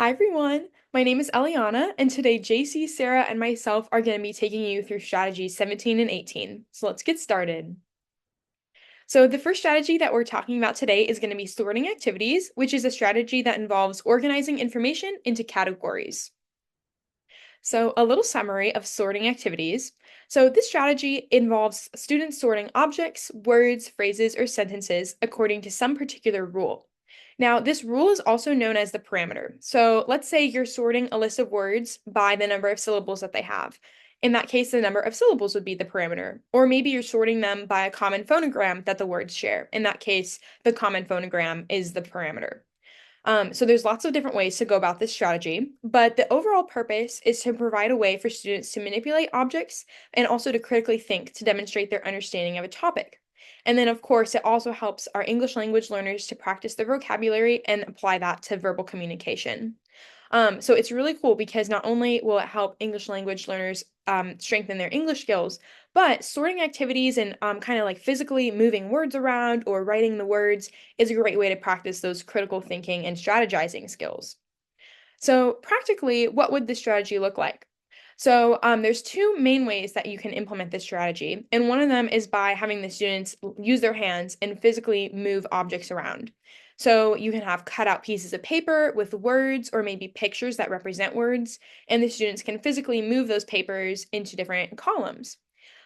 Hi everyone, my name is Eliana, and today JC, Sarah, and myself are going to be taking you through strategies 17 and 18. So let's get started. So the first strategy that we're talking about today is going to be sorting activities, which is a strategy that involves organizing information into categories. So a little summary of sorting activities. So this strategy involves students sorting objects, words, phrases, or sentences according to some particular rule. Now, this rule is also known as the parameter. So let's say you're sorting a list of words by the number of syllables that they have. In that case, the number of syllables would be the parameter. Or maybe you're sorting them by a common phonogram that the words share. In that case, the common phonogram is the parameter. So there's lots of different ways to go about this strategy, but the overall purpose is to provide a way for students to manipulate objects and also to critically think to demonstrate their understanding of a topic. And then, of course, it also helps our English language learners to practice their vocabulary and apply that to verbal communication. So it's really cool because not only will it help English language learners strengthen their English skills, but sorting activities and kind of like physically moving words around or writing the words is a great way to practice those critical thinking and strategizing skills. So practically, what would this strategy look like? So there's two main ways that you can implement this strategy, and one of them is by having the students use their hands and physically move objects around. So you can have cut out pieces of paper with words or maybe pictures that represent words, and the students can physically move those papers into different columns.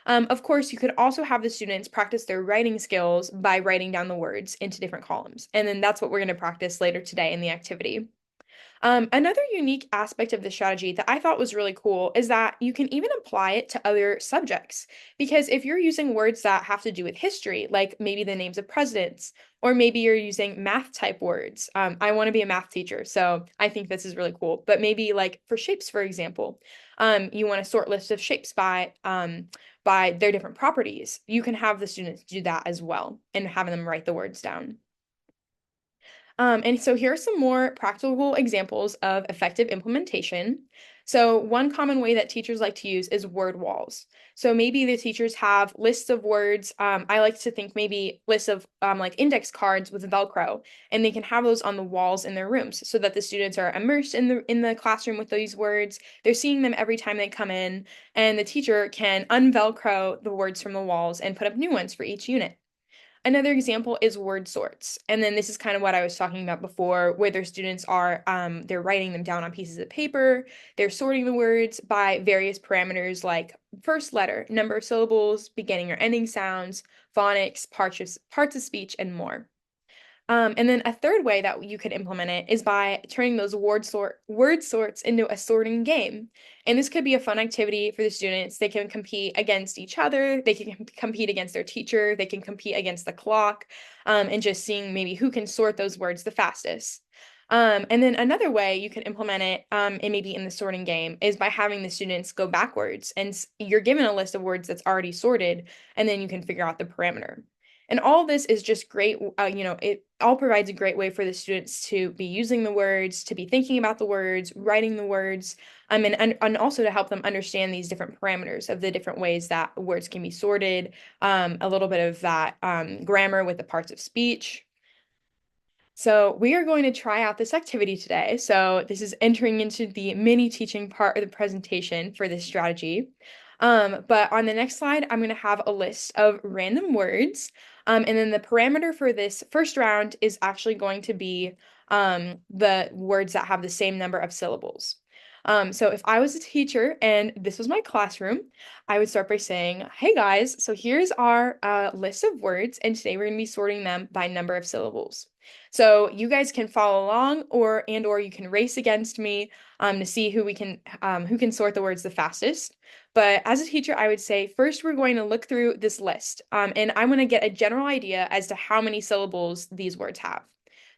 Of course, you could also have the students practice their writing skills by writing down the words into different columns, and then that's what we're going to practice later today in the activity. Another unique aspect of the strategy that I thought was really cool is that you can even apply it to other subjects. Because if you're using words that have to do with history, like maybe the names of presidents, or maybe you're using math type words. I want to be a math teacher, so I think this is really cool. But maybe like for shapes, for example, you want to sort lists of shapes by their different properties. You can have the students do that as well and having them write the words down. And so here are some more practical examples of effective implementation. So one common way that teachers like to use is word walls. So maybe the teachers have lists of words. I like to think maybe lists of like index cards with Velcro, and they can have those on the walls in their rooms so that the students are immersed in the classroom with these words. They're seeing them every time they come in, and the teacher can unvelcro the words from the walls and put up new ones for each unit. Another example is word sorts. And then this is kind of what I was talking about before, where their students are, they're writing them down on pieces of paper, they're sorting the words by various parameters like first letter, number of syllables, beginning or ending sounds, phonics, parts of speech, and more. And then a third way that you could implement it is by turning those word sorts into a sorting game. And this could be a fun activity for the students. They can compete against each other, they can compete against their teacher, they can compete against the clock, and just seeing maybe who can sort those words the fastest. And then another way you can implement it, and maybe in the sorting game, is by having the students go backwards, and you're given a list of words that's already sorted, and then you can figure out the parameter. And all this is just great. It all provides a great way for the students to be using the words, to be thinking about the words, writing the words, and also to help them understand these different parameters of the different ways that words can be sorted, a little bit of that grammar with the parts of speech. So we are going to try out this activity today. So this is entering into the mini teaching part of the presentation for this strategy. But on the next slide, I'm going to have a list of random words. And then the parameter for this first round is actually going to be the words that have the same number of syllables. So if I was a teacher and this was my classroom, I would start by saying, hey guys, so here's our list of words, and today we're going to be sorting them by number of syllables. So you guys can follow along or you can race against me to see who can sort the words the fastest. But as a teacher, I would say first we're going to look through this list, and I want to get a general idea as to how many syllables these words have.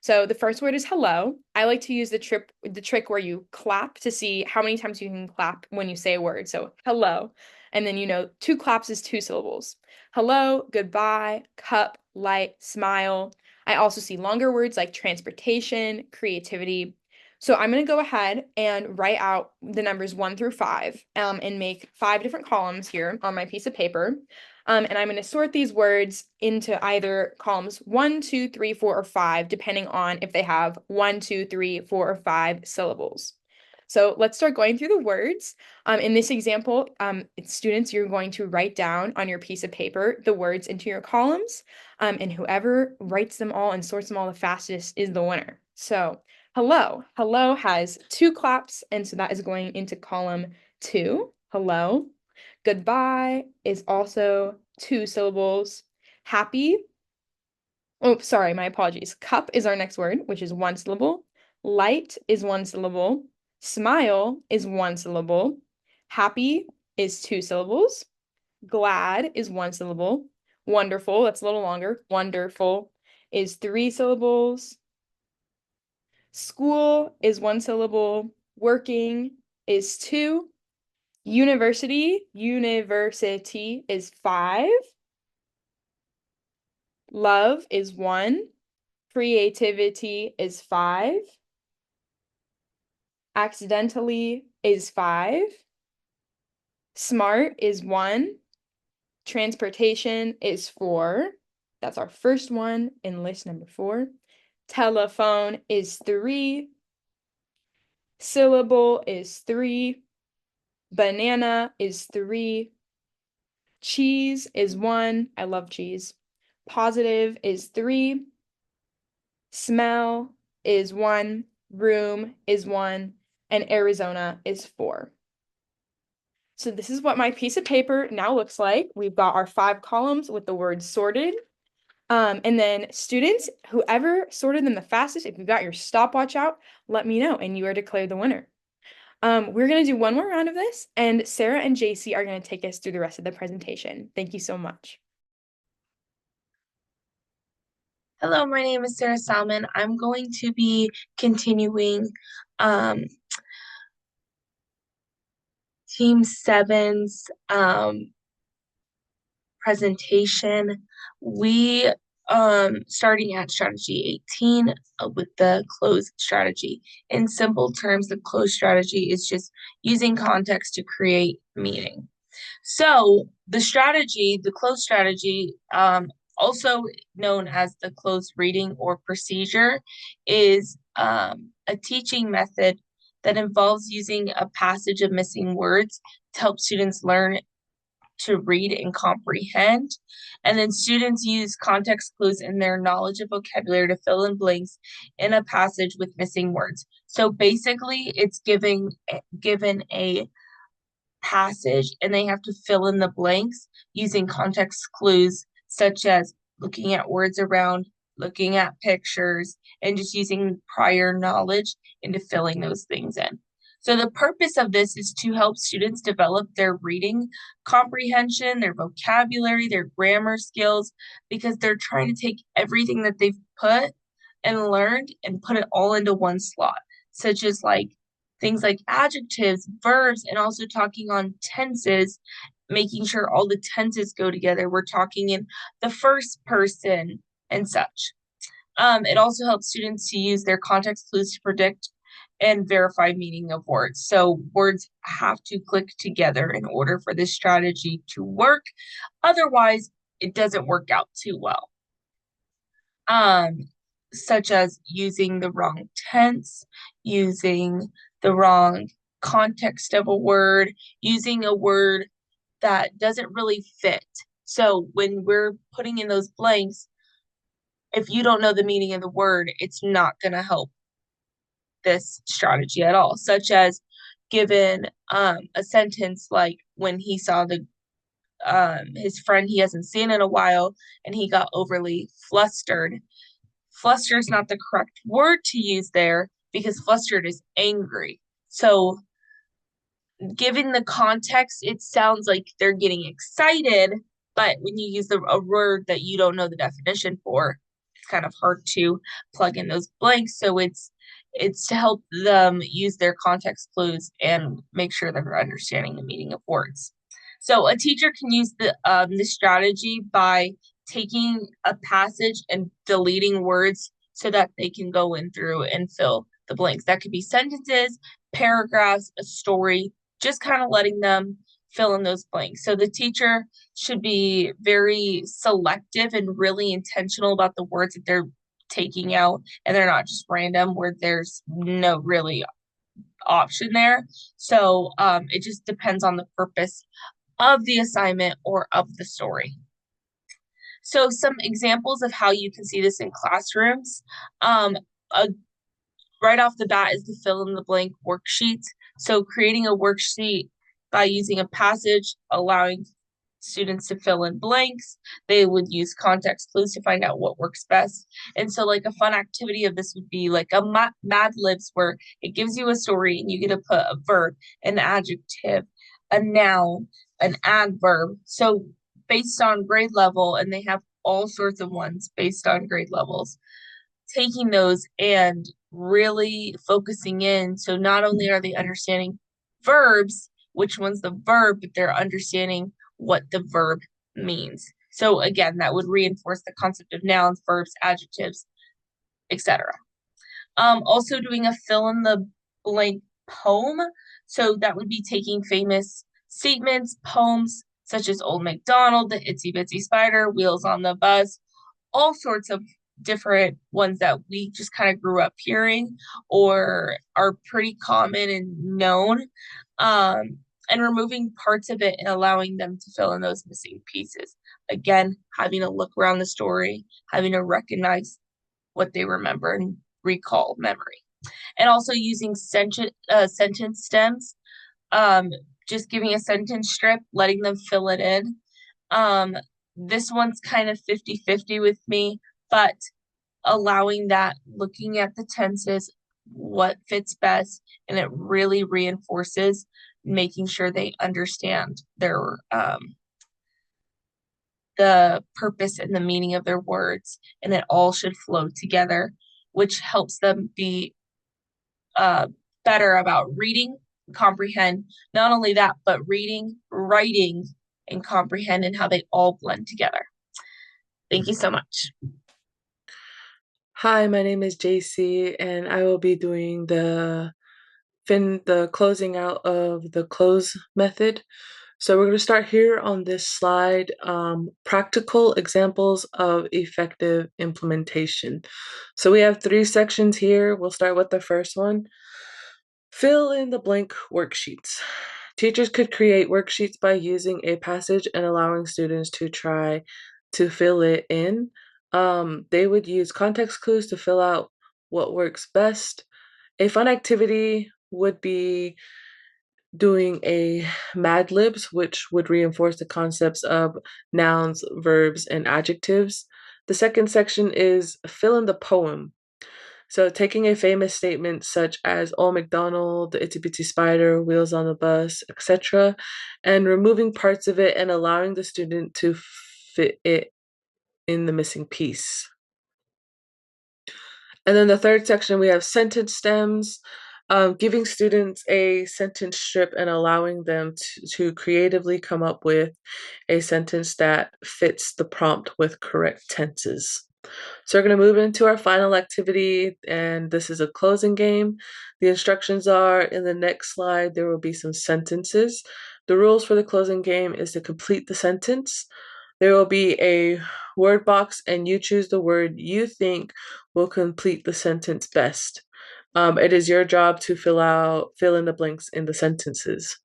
So the first word is hello. I like to use the trick where you clap to see how many times you can clap when you say a word. So hello. And then two claps is two syllables. Hello, goodbye, cup, light, smile. I also see longer words like transportation, creativity. So I'm going to go ahead and write out the numbers 1 through 5 and make 5 different columns here on my piece of paper. And I'm going to sort these words into either columns 1, 2, 3, 4, or 5, depending on if they have 1, 2, 3, 4, or 5 syllables. So let's start going through the words. In this example, students, you're going to write down on your piece of paper the words into your columns, and whoever writes them all and sorts them all the fastest is the winner. So hello. Hello has 2 claps, and so that is going into column 2. Hello. Goodbye is also 2 syllables. Happy. Oh, sorry, my apologies. Cup is our next word, which is 1 syllable. Light is 1 syllable. Smile is 1 syllable. Happy is 2 syllables. Glad is 1 syllable. Wonderful, that's a little longer. Wonderful is 3 syllables. School is 1 syllable. Working is 2. University is 5. Love is 1. Creativity is 5. Accidentally is 5. Smart is 1. Transportation is 4. That's our first one in list number 4. Telephone is 3. Syllable is 3. Banana is 3. Cheese is 1. I love cheese. Positive is 3. Smell is 1. Room is 1. And Arizona is 4. So this is what my piece of paper now looks like. We've got our 5 columns with the words sorted. And then students, whoever sorted them the fastest, if you've got your stopwatch out, let me know and you are declared the winner. We're going to do one more round of this, and Sarah and JC are going to take us through the rest of the presentation. Thank you so much. Hello, my name is Sarah Salmon. I'm going to be continuing Team 7's presentation. We starting at strategy 18 with the close strategy. In simple terms, the close strategy is just using context to create meaning. So the close strategy, also known as the close reading or procedure, is a teaching method that involves using a passage of missing words to help students learn to read and comprehend. And then students use context clues in their knowledge of vocabulary to fill in blanks in a passage with missing words. So basically, it's given a passage and they have to fill in the blanks using context clues such as looking at words around, looking at pictures, and just using prior knowledge into filling those things in. So the purpose of this is to help students develop their reading comprehension, their vocabulary, their grammar skills, because they're trying to take everything that they've put and learned and put it all into one slot, such as like things like adjectives, verbs, and also talking on tenses, making sure all the tenses go together. We're talking in the first person and such. It also helps students to use their context clues to predict and verify meaning of words. So words have to click together in order for this strategy to work. Otherwise, it doesn't work out too well. Such as using the wrong tense, using the wrong context of a word, using a word that doesn't really fit. So when we're putting in those blanks, if you don't know the meaning of the word, it's not going to help this strategy at all. Such as given a sentence like when he saw the his friend he hasn't seen in a while and he got overly flustered. Fluster is not the correct word to use there because flustered is angry. So given the context, it sounds like they're getting excited, but when you use a word that you don't know the definition for, it's kind of hard to plug in those blanks. So it's to help them use their context clues and make sure that they're understanding the meaning of words. So a teacher can use this strategy by taking a passage and deleting words so that they can go in through and fill the blanks. That could be sentences, paragraphs, a story, just kind of letting them fill in those blanks. So the teacher should be very selective and really intentional about the words that they're taking out, and they're not just random where there's no really option there. So it just depends on the purpose of the assignment or of the story. So some examples of how you can see this in classrooms. A right off the bat is the fill in the blank worksheet. So creating a worksheet by using a passage, allowing students to fill in blanks. They would use context clues to find out what works best. And so, like, a fun activity of this would be like a Mad Libs, where it gives you a story and you get to put a verb, an adjective, a noun, an adverb. So, based on grade level, and they have all sorts of ones based on grade levels, taking those and really focusing in. So not only are they understanding verbs, which one's the verb, but they're understanding what the verb means. So again, that would reinforce the concept of nouns, verbs, adjectives, etc. Also doing a fill in the blank poem. So that would be taking famous statements, poems such as Old MacDonald, the Itsy Bitsy Spider, Wheels on the Bus, all sorts of different ones that we just kind of grew up hearing or are pretty common and known, and removing parts of it and allowing them to fill in those missing pieces. Again, having to look around the story, having to recognize what they remember and recall memory. And also using sentence stems, um, just giving a sentence strip, letting them fill it in. Um, this one's kind of 50-50 with me, but allowing that, looking at the tenses, what fits best, and it really reinforces making sure they understand their the purpose and the meaning of their words, and it all should flow together, which helps them be uh, better about reading, comprehend. Not only that, but reading, writing, and comprehend, and how they all blend together. Thank you so much. Hi, my name is JC, and I will be doing the closing out of the close method. So we're going to start here on this slide, practical examples of effective implementation. So we have 3 sections here. We'll start with the first one. Fill in the blank worksheets. Teachers could create worksheets by using a passage and allowing students to try to fill it in. They would use context clues to fill out what works best. A fun activity would be doing a Mad Libs, which would reinforce the concepts of nouns, verbs, and adjectives. The second section is fill in the poem. So taking a famous statement such as Old MacDonald, the Itsy Bitsy Spider, Wheels on the Bus, etc., and removing parts of it and allowing the student to fit it in the missing piece. And then the third section, we have sentence stems, giving students a sentence strip and allowing them to creatively come up with a sentence that fits the prompt with correct tenses. So we're going to move into our final activity, and this is a closing game. The instructions are in the next slide. There will be some sentences. The rules for the closing game is to complete the sentence. There will be a word box, and you choose the word you think will complete the sentence best. It is your job to fill in the blanks in the sentences.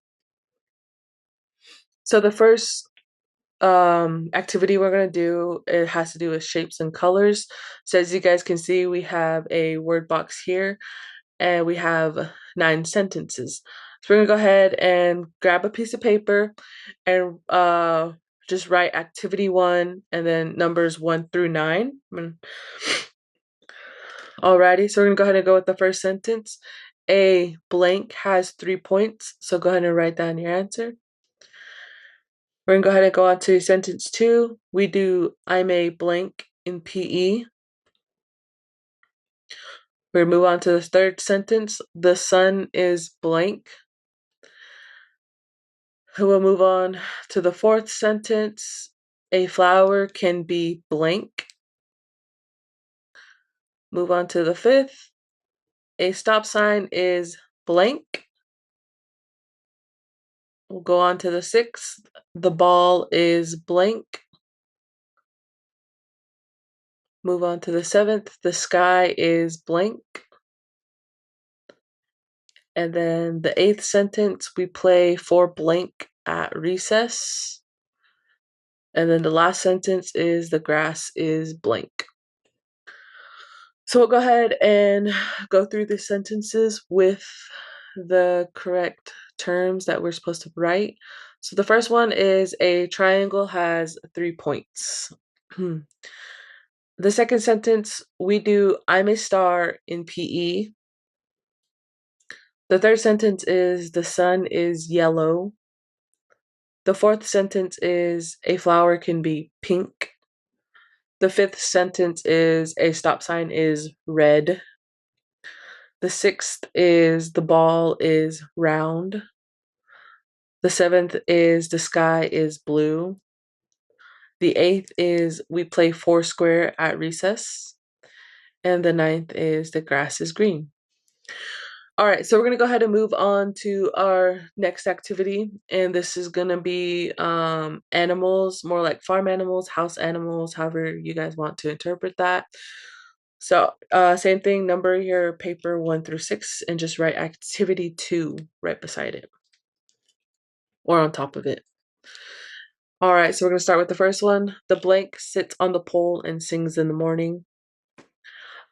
So the first activity we're going to do, it has to do with shapes and colors. So as you guys can see, we have a word box here and we have 9 sentences. So we're going to go ahead and grab a piece of paper and just write activity 1 and then numbers 1 through 9. Alrighty, so we're going to go ahead and go with the first sentence. A blank has 3 points, so go ahead and write down your answer. We're going to go ahead and go on to sentence 2. We do I'm a blank in PE. We're going to move on to the third sentence. The sun is blank. We'll move on to the fourth sentence. A flower can be blank. Move on to the fifth. A stop sign is blank. We'll go on to the 6th. The ball is blank. Move on to the 7th. The sky is blank. And then the 8th sentence, we play for blank at recess. And then the last sentence is the grass is blank. So we'll go ahead and go through the sentences with the correct terms that we're supposed to write. So the first one is a triangle has 3 points. The second sentence, we do I'm a star in PE. The third sentence is the sun is yellow. The fourth sentence is a flower can be pink. The fifth sentence is a stop sign is red. The sixth is the ball is round. The seventh is the sky is blue. The eighth is we play foursquare at recess. And the ninth is the grass is green. All right, so we're going to go ahead and move on to our next activity. And this is going to be animals, more like farm animals, house animals, however you guys want to interpret that. So same thing, number your paper 1 through 6 and just write activity 2 right beside it or on top of it. All right, so we're going to start with the first one. The blank sits on the pole and sings in the morning.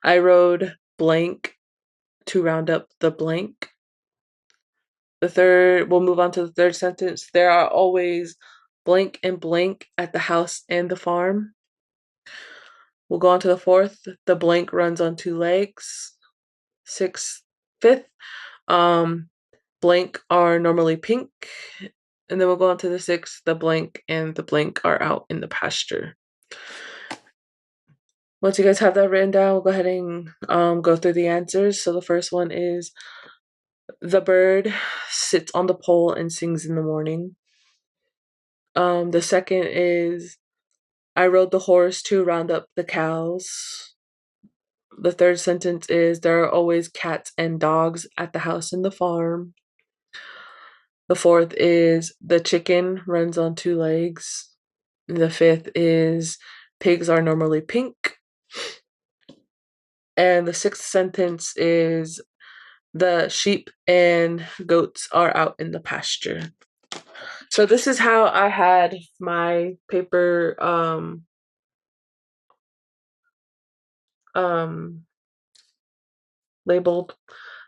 I rode blank to round up the blank. We'll move on to the third sentence. There are always blank and blank at the house and the farm. We'll go on to the fourth. The blank runs on 2 legs. Fifth, blank are normally pink. And then we'll go on to the 6th. The blank and the blank are out in the pasture. Once you guys have that written down, we'll go ahead and go through the answers. So the first one is the bird sits on the pole and sings in the morning. The second is I rode the horse to round up the cows. The third sentence is there are always cats and dogs at the house and the farm. The fourth is the chicken runs on 2 legs. The fifth is pigs are normally pink. And the sixth sentence is the sheep and goats are out in the pasture. So this is how I had my paper labeled.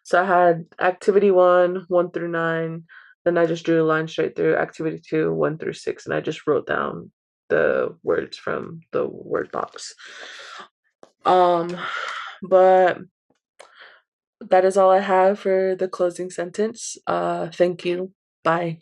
So I had activity 1, 1 through 9. Then I just drew a line straight through activity 2, 1 through 6, and I just wrote down the words from the word box. But that is all I have for the closing sentence. Thank you. Bye.